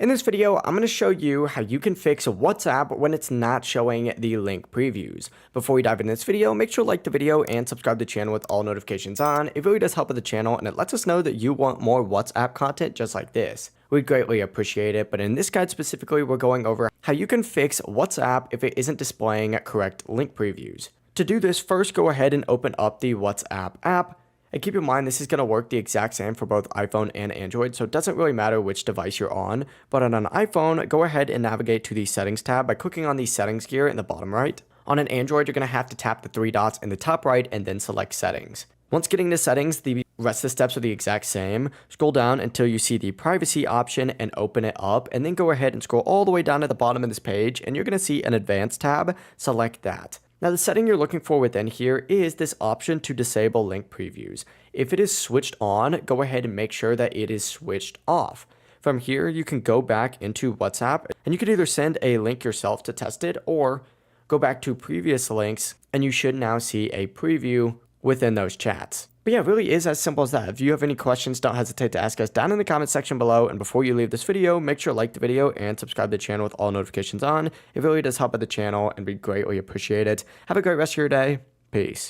In this video, I'm going to show you how you can fix WhatsApp when it's not showing the link previews. Before we dive into this video, make sure to like the video and subscribe to the channel with all notifications on. It really does help with the channel and it lets us know that you want more WhatsApp content just like this. We'd greatly appreciate it, but in this guide specifically, we're going over how you can fix WhatsApp if it isn't displaying correct link previews. To do this, first go ahead and open up the WhatsApp app. And keep in mind, this is going to work the exact same for both iPhone and Android, so it doesn't really matter which device you're on. But on an iPhone, go ahead and navigate to the Settings tab by clicking on the Settings gear in the bottom right. On an Android, you're going to have to tap the three dots in the top right and then select Settings. Once getting to Settings, the rest of the steps are the exact same. Scroll down until you see the Privacy option and open it up, and then go ahead and scroll all the way down to the bottom of this page, and you're going to see an Advanced tab. Select that. Now the setting you're looking for within here is this option to disable link previews. If it is switched on, go ahead and make sure that it is switched off. From here, you can go back into WhatsApp and you can either send a link yourself to test it or go back to previous links and you should now see a preview within those chats. But yeah, it really is as simple as that. If you have any questions, don't hesitate to ask us down in the comment section below. And before you leave this video, make sure to like the video and subscribe to the channel with all notifications on. It really does help out the channel and we greatly appreciate it. Have a great rest of your day. Peace.